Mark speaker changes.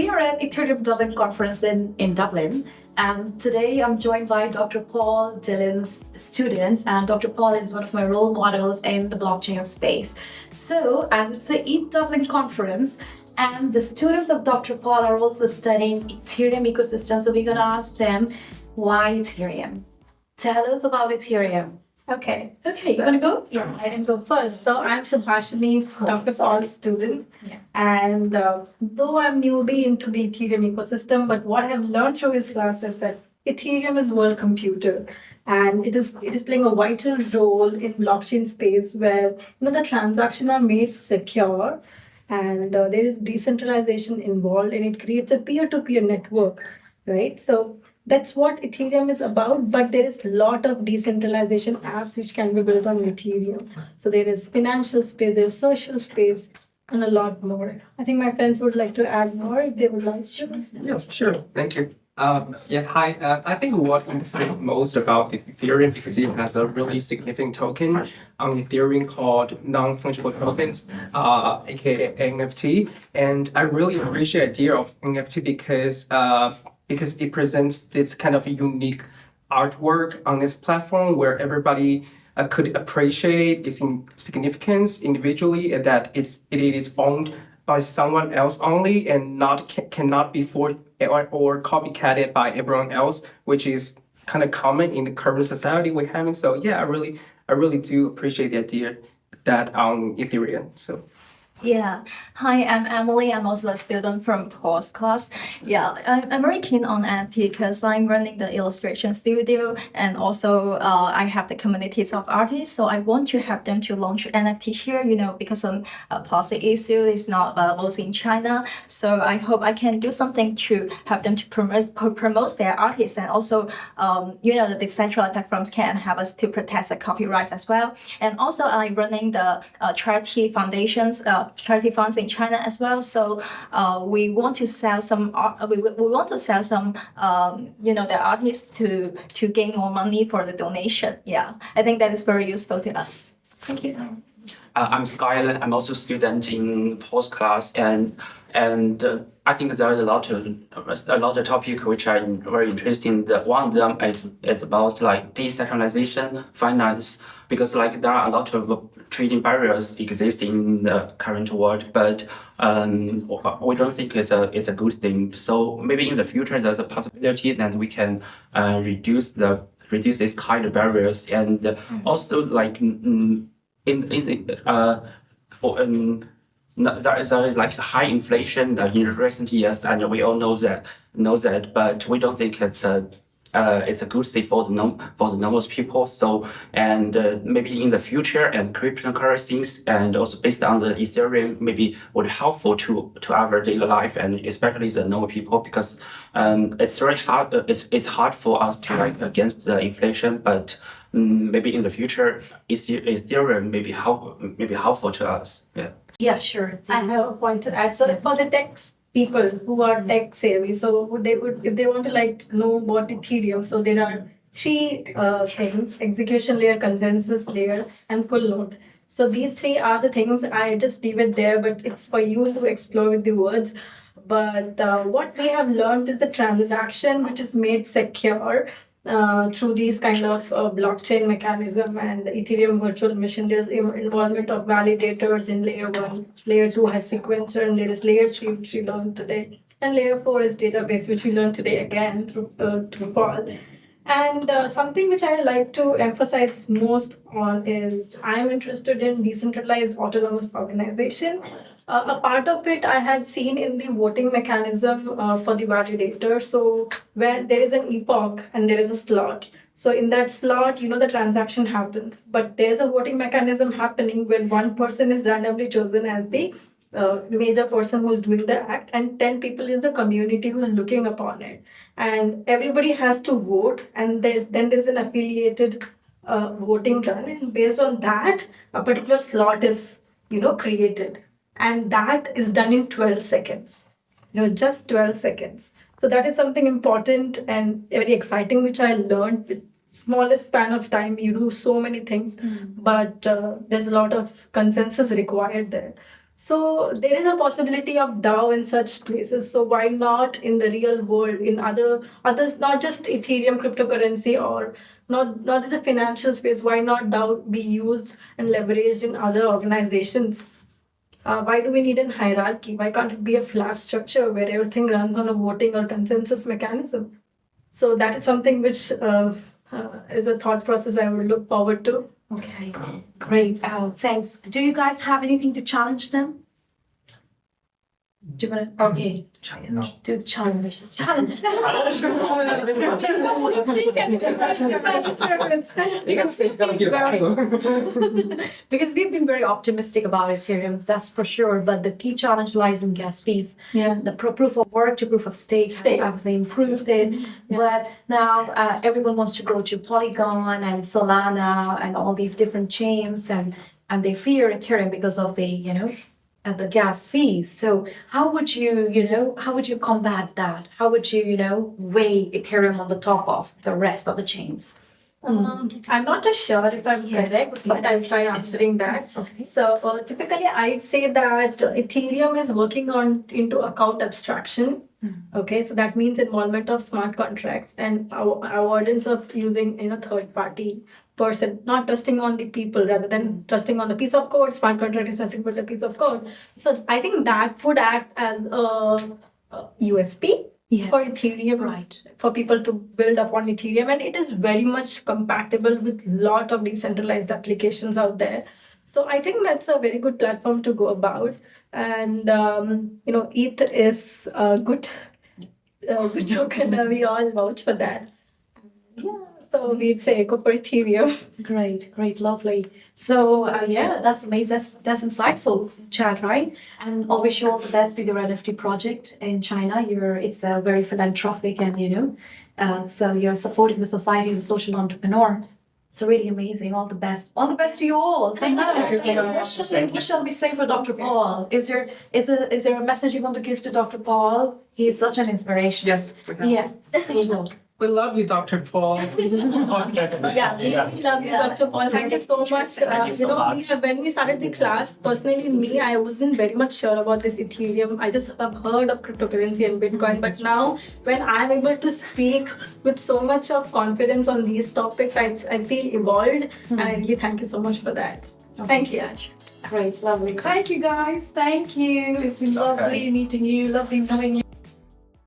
Speaker 1: We are at Ethereum Dublin conference in Dublin, and today I'm joined by Dr. Paul Dillon's students, and Dr. Paul is one of my role models in the blockchain space. So, as it's the ETH Dublin conference, and the students of Dr. Paul are also studying Ethereum ecosystem, so we're going to ask them, why Ethereum? Tell us about Ethereum.
Speaker 2: Okay,
Speaker 1: You want to go?
Speaker 2: yeah, I can go first. So I'm Subhashini, Dr. Paul's student.
Speaker 1: Yeah.
Speaker 2: And though I'm newbie into the Ethereum ecosystem, but what I've learned through his class is that Ethereum is world computer, and it is playing a vital role in blockchain space where the transactions are made secure, and there is decentralization involved, and it creates a peer-to-peer network, right? So that's what Ethereum is about, but there is a lot of decentralization apps which can be built on Ethereum. So there is financial space, there's social space, and a lot more. I think my friends would like to add more if they would like to.
Speaker 3: Yes, sure. Thank you. Hi. I think what interests me most about Ethereum because it has a really significant token on Ethereum called non-fungible tokens, aka NFT. And I really appreciate the idea of NFT because it presents this kind of unique artwork on this platform where everybody could appreciate its significance individually, and that it is owned by someone else only and cannot be forged or copycatted by everyone else, which is kind of common in the current society we're having. So yeah, I really do appreciate the idea that on Ethereum. So.
Speaker 4: Yeah. Hi, I'm Emily. I'm also a student from Paul's class. Yeah, I'm very keen on NFT because I'm running the illustration studio, and also I have the communities of artists. So I want to have them to launch NFT here, because some policy issue is not available in China. So I hope I can do something to help them to promote their artists, and also, the decentralized platforms can help us to protect the copyrights as well. And also I'm running the charity foundations, charity funds in China as well. So we want to sell some we want to sell some the artists to gain more money for the donation. Yeah, I think that is very useful to us. Thank you.
Speaker 5: I'm Skylar. I'm also a student in post class, and I think there are a lot of topics which are very interesting. One of them is about like decentralization finance, because like there are a lot of trading barriers existing in the current world, but we don't think it's a good thing. So maybe in the future there's a possibility that we can reduce this kind of barriers, and also like there is like high inflation in recent years, and we all know that. But we don't think it's a good thing for the normal people. So maybe in the future, and cryptocurrencies, and also based on the Ethereum, maybe would helpful to our daily life, and especially the normal people, because it's very hard. It's hard for us to like against the inflation, but maybe in the future, Ethereum may be helpful to us. Yeah.
Speaker 1: Yeah, sure.
Speaker 2: I have a point to add. So for the tech people who are tech savvy, so if they want to like know about Ethereum, so there are three things: execution layer, consensus layer, and full node. So these three are the things. I just leave it there, but it's for you to explore with the words. But what we have learned is the transaction which is made secure through these kind of blockchain mechanism and the Ethereum virtual machine. There's involvement of validators in layer 1, layer 2 has sequencer, and there is layer 3 which we learned today, and layer 4 is database, which we learned today again through Paul. And something which I like to emphasize most on is I'm interested in decentralized autonomous organization. A part of it I had seen in the voting mechanism for the validator. So where there is an epoch and there is a slot. So in that slot, the transaction happens. But there's a voting mechanism happening when one person is randomly chosen as the major person who's doing the act, and 10 people is the community who's looking upon it, and everybody has to vote, and then there's an affiliated voting done, and based on that a particular slot is created, and that is done in 12 seconds, just 12 seconds. So that is something important and very exciting, which I learned with smallest span of time. You do so many things, but there's a lot of consensus required there. So there is a possibility of DAO in such places. So why not in the real world, in others, not just Ethereum cryptocurrency or not just the financial space? Why not DAO be used and leveraged in other organizations? Why do we need a hierarchy? Why can't it be a flat structure where everything runs on a voting or consensus mechanism? So that is something which is a thought process I would look forward to.
Speaker 1: Okay, great. Thanks. Do you guys have anything to challenge them? Do you want to? Okay. To challenge. Challenge. Because we've been very optimistic about Ethereum, that's for sure. But the key challenge lies in gas fees.
Speaker 2: Yeah.
Speaker 1: The proof of work to proof of stake has obviously improved it.
Speaker 2: Yeah.
Speaker 1: But now everyone wants to go to Polygon and Solana and all these different chains, and they fear Ethereum because of the gas fees. So how would you combat that? How would you, weigh Ethereum on the top of the rest of the chains?
Speaker 2: I'm not sure if I'm correct, but I'll try answering that.
Speaker 1: Okay.
Speaker 2: So typically, I'd say that Ethereum is working into account abstraction. Okay, so that means involvement of smart contracts and avoidance of using third party person, not trusting on the people rather than trusting on the piece of code. Smart contract is nothing but a piece of code. So I think that would act as a USP for Ethereum,
Speaker 1: Right.
Speaker 2: for people to build upon Ethereum, and it is very much compatible with lot of decentralized applications out there. So I think that's a very good platform to go about, and ETH is a good token. We all vouch for that. Yeah, so we'd say go for Ethereum.
Speaker 1: Great, lovely. So that's amazing. That's insightful, Chad, right? And I wish you all the best with your NFT project in China. It's a very philanthropic, and so you're supporting the society as a social entrepreneur. So really amazing. All the best. All the best to you all. So now, what shall we say for Dr. Paul? Is there a message you want to give to Dr. Paul? He's such an inspiration.
Speaker 3: Yes. We have.
Speaker 1: Yeah. There you go.
Speaker 3: We love you, Dr. Paul.
Speaker 2: Yeah, we love you, Dr. Paul. Thank you so much.
Speaker 5: Thank you so much.
Speaker 2: When we started the class, personally, I wasn't very much sure about this Ethereum. I just have heard of cryptocurrency and Bitcoin. But now, when I'm able to speak with so much of confidence on these topics, I feel evolved. And I really thank you so much for that. Thank you.
Speaker 1: Great, lovely. Thank you, guys. Thank you. It's been lovely meeting you. Lovely knowing you.